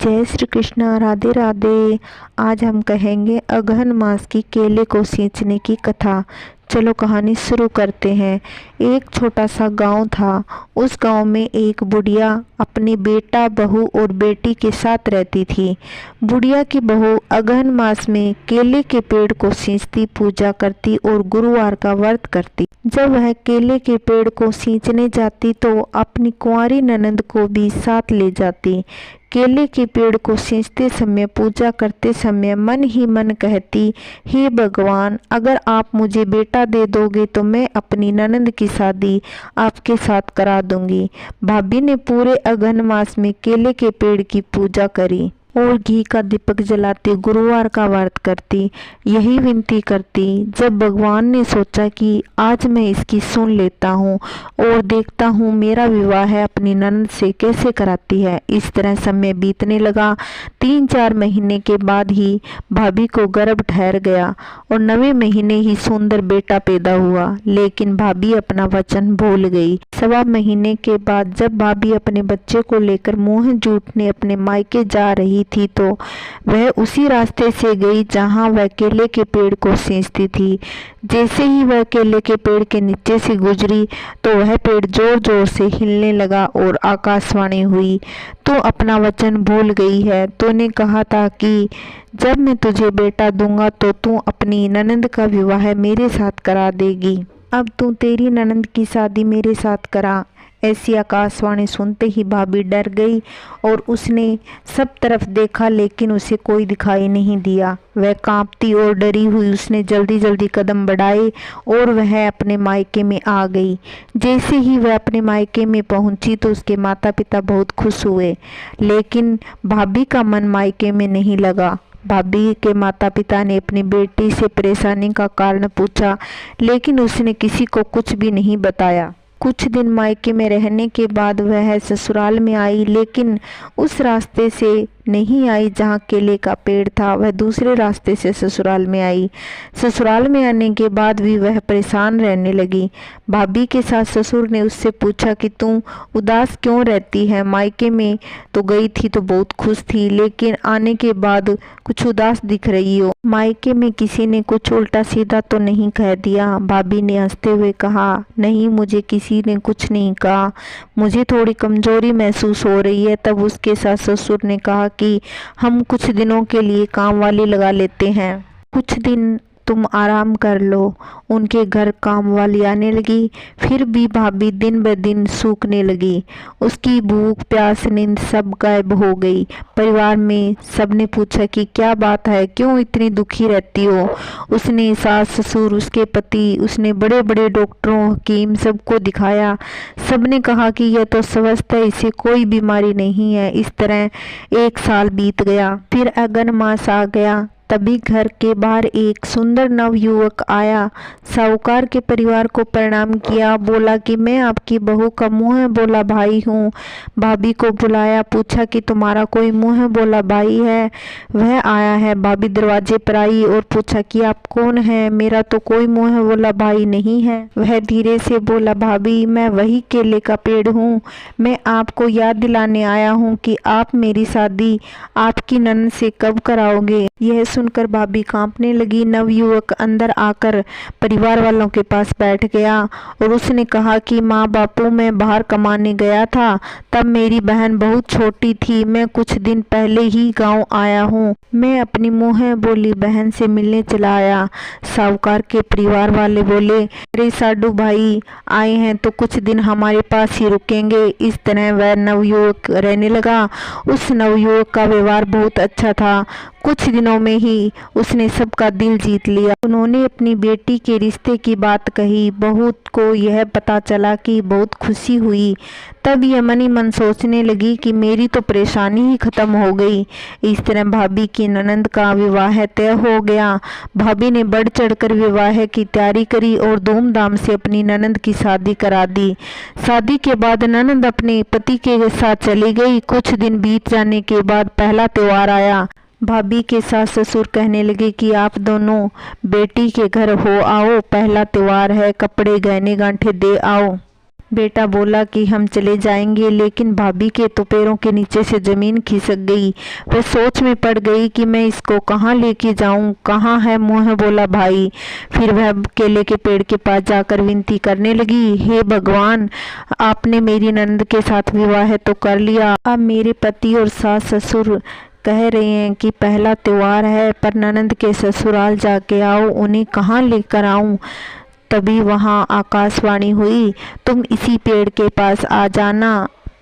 जय श्री कृष्ण। राधे राधे। आज हम कहेंगे अगहन मास की केले को सींचने की कथा। चलो कहानी शुरू करते हैं। एक छोटा सा गांव था। उस गांव में एक बुढ़िया अपने बेटा, बहू और बेटी के साथ रहती थी। बुढ़िया की बहू अगहन मास में केले के पेड़ को सींचती, पूजा करती और गुरुवार का व्रत करती। जब वह केले के पेड़ को सींचने जाती तो अपनी कुंवारी ननद को भी साथ ले जाती। केले के पेड़ को सींचते समय, पूजा करते समय मन ही मन कहती, हे भगवान, अगर आप मुझे बेटा दे दोगे तो मैं अपनी ननद की शादी आपके साथ करा दूंगी। भाभी ने पूरे अगहन मास में केले के पेड़ की पूजा करी और घी का दीपक जलाती, गुरुवार का व्रत करती, यही विनती करती। जब भगवान ने सोचा कि आज मैं इसकी सुन लेता हूँ और देखता हूँ मेरा विवाह अपनी ननद से कैसे कराती है। इस तरह समय बीतने लगा। 3-4 महीने के बाद ही भाभी को गर्भ ठहर गया और 9वें महीने ही सुंदर बेटा पैदा हुआ। लेकिन भाभी अपना वचन भूल गई। 1.25 महीने के बाद जब भाभी अपने बच्चे को लेकर मुंह जूठने अपने मायके जा रही थी तो वह उसी रास्ते से गई जहां वह केले के पेड़ को सींचती थी। जैसे ही वह केले के पेड़ के नीचे से गुजरी तो वह पेड़ जोर जोर से हिलने लगा और आकाशवाणी हुई, तो अपना वचन भूल गई है। तूने कहा था कि जब मैं तुझे बेटा दूंगा तो तू अपनी ननद का विवाह मेरे साथ करा देगी। अब तू तेरी ननद की शादी मेरे साथ करा। ऐसी आकाशवाणी सुनते ही भाभी डर गई और उसने सब तरफ देखा, लेकिन उसे कोई दिखाई नहीं दिया। वह कांपती और डरी हुई उसने जल्दी जल्दी कदम बढ़ाए और वह अपने मायके में आ गई। जैसे ही वह अपने मायके में पहुंची तो उसके माता पिता बहुत खुश हुए, लेकिन भाभी का मन मायके में नहीं लगा। भाभी के माता पिता ने अपनी बेटी से परेशानी का कारण पूछा, लेकिन उसने किसी को कुछ भी नहीं बताया। कुछ दिन मायके में रहने के बाद वह ससुराल में आई, लेकिन उस रास्ते से नहीं आई जहाँ केले का पेड़ था। वह दूसरे रास्ते से ससुराल में आई। ससुराल में आने के बाद भी वह परेशान रहने लगी। भाभी के सास ससुर ने उससे पूछा कि तू उदास क्यों रहती है? मायके में तो गई थी तो बहुत खुश थी, लेकिन आने के बाद कुछ उदास दिख रही हो। मायके में किसी ने कुछ उल्टा सीधा तो नहीं कह दिया? भाभी ने हंसते हुए कहा, नहीं, मुझे किसी ने कुछ नहीं कहा, मुझे थोड़ी कमजोरी महसूस हो रही है। तब उसके सास ससुर ने कहा कि हम कुछ दिनों के लिए काम वाली लगा लेते हैं, कुछ दिन तुम आराम कर लो। उनके घर काम वाली आने लगी। फिर भी भाभी दिन ब दिन सूखने लगी। उसकी भूख, प्यास, नींद सब गायब हो गई। परिवार में सबने पूछा कि क्या बात है, क्यों इतनी दुखी रहती हो? उसने सास ससुर, उसके पति, उसने बड़े बड़े डॉक्टरों, हकीम सबको दिखाया। सबने कहा कि यह तो स्वस्थ है, इसे कोई बीमारी नहीं है। इस तरह 1 साल बीत गया। फिर अगहन मास आ गया। तभी घर के बाहर एक सुंदर नव युवक आया। साहूकार के परिवार को प्रणाम किया, बोला कि मैं आपकी बहू का मुंह बोला भाई हूँ। भाभी को बुलाया, पूछा कि तुम्हारा कोई मुंह बोला भाई है? वह आया है। भाभी दरवाजे पर आई और पूछा कि आप कौन है? मेरा तो कोई मुंह बोला भाई नहीं है। वह धीरे से बोला, भाभी, मैं वही केले का पेड़ हूँ। मैं आपको याद दिलाने आया हूँ कि आप मेरी शादी आपकी ननद से कब कराओगे। यह सुनकर भाभी कांपने लगी। नवयुवक अंदर आकर परिवार वालों के पास बैठ गया और उसने कहा कि माँ बापू, मैं बाहर कमाने गया था, तब मेरी बहन बहुत छोटी थी। मैं कुछ दिन पहले ही गांव आया हूँ। मैं अपनी मुँह बोली बहन से मिलने चला आया। साहूकार के परिवार वाले बोले, अरे साडू भाई आए हैं तो कुछ दिन हमारे पास ही रुकेंगे। इस तरह वह नवयुवक रहने लगा। उस नवयुवक का व्यवहार बहुत अच्छा था। कुछ दिनों में ही उसने सबका दिल जीत लिया। उन्होंने अपनी बेटी के रिश्ते की बात कही। बहू को यह पता चला कि बहुत खुशी हुई। तब यह मन ही मन सोचने लगी कि मेरी तो परेशानी ही खत्म हो गई। इस तरह भाभी की ननद का विवाह तय हो गया। भाभी ने बढ़ चढ़कर विवाह की तैयारी करी और धूमधाम से अपनी ननद की शादी करा दी। शादी के बाद ननद अपने पति के साथ चली गई। कुछ दिन बीत जाने के बाद पहला त्योहार आया। भाभी के सास ससुर कहने लगे कि आप दोनों बेटी के घर हो आओ, पहला त्योहार है, कपड़े गहने गांठे दे आओ। बेटा बोला कि हम चले जाएंगे, लेकिन भाभी के तो पैरों के नीचे से जमीन खिसक गई। वह सोच में पड़ गई कि मैं इसको कहाँ लेके जाऊं, कहाँ है मुँह बोला भाई। फिर वह केले के पेड़ के पास जाकर विनती करने लगी, हे भगवान, आपने मेरी ननद के साथ विवाह तो कर लिया, अब मेरे पति और सास ससुर कह रहे हैं कि पहला त्योहार है, पर ननद के ससुराल जाके आओ, उन्हें कहाँ लेकर आऊं। तभी वहां आकाशवाणी हुई, तुम इसी पेड़ के पास आ जाना,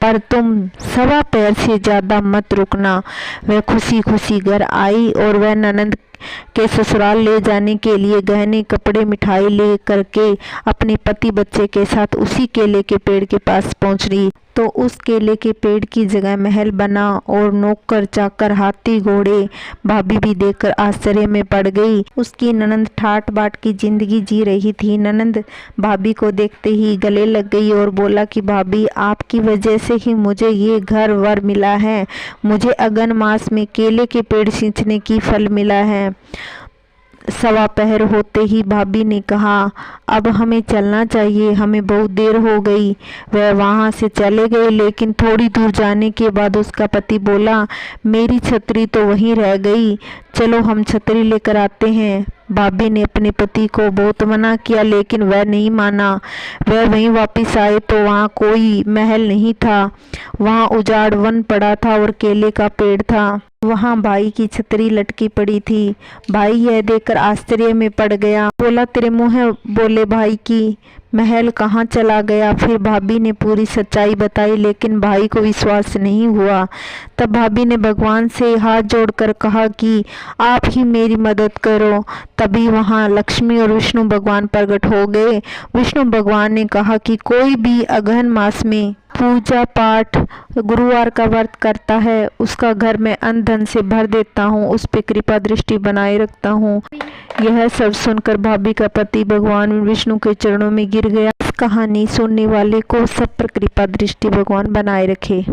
पर तुम 1.25 पैर से ज्यादा मत रुकना। वह खुशी खुशी घर आई और वह ननद के ससुराल ले जाने के लिए गहने कपड़े मिठाई ले करके अपने पति बच्चे के साथ उसी केले के पेड़ के पास पहुंच रही तो उस केले के पेड़ की जगह महल बना और नौकर चाकर हाथी घोड़े। भाभी भी देखकर आश्चर्य में पड़ गई। उसकी ननंद ठाट बाट की जिंदगी जी रही थी। ननंद भाभी को देखते ही गले लग गई और बोला कि भाभी, आपकी वजह से ही मुझे ये घर वर मिला है, मुझे अगन मास में केले के पेड़ सींचने की फल मिला है। 1.25 पहर होते ही भाभी ने कहा, अब हमें चलना चाहिए, हमें बहुत देर हो गई। वह वहां से चले गए, लेकिन थोड़ी दूर जाने के बाद उसका पति बोला, मेरी छतरी तो वहीं रह गई, चलो हम छतरी लेकर आते हैं। भाभी ने अपने पति को बहुत मना किया, लेकिन वह नहीं माना। वह वहीं वापस आए तो वहाँ कोई महल नहीं था, वहाँ उजाड़ वन पड़ा था और केले का पेड़ था। वहाँ भाई की छतरी लटकी पड़ी थी। भाई यह देखकर आश्चर्य में पड़ गया। बोला, तेरे मुँह बोले भाई की महल कहाँ चला गया। फिर भाभी ने पूरी सच्चाई बताई, लेकिन भाई को विश्वास नहीं हुआ। तब भाभी ने भगवान से हाथ जोड़कर कहा कि आप ही मेरी मदद करो। तभी वहाँ लक्ष्मी और विष्णु भगवान प्रकट हो गए। विष्णु भगवान ने कहा कि कोई भी अगहन मास में पूजा पाठ गुरुवार का व्रत करता है, उसका घर में अन्न धन से भर देता हूँ, उस पे कृपा दृष्टि बनाए रखता हूँ। यह सब सुनकर भाभी का पति भगवान विष्णु के चरणों में गिर गया। इस कहानी सुनने वाले को सब पर कृपा दृष्टि भगवान बनाए रखे।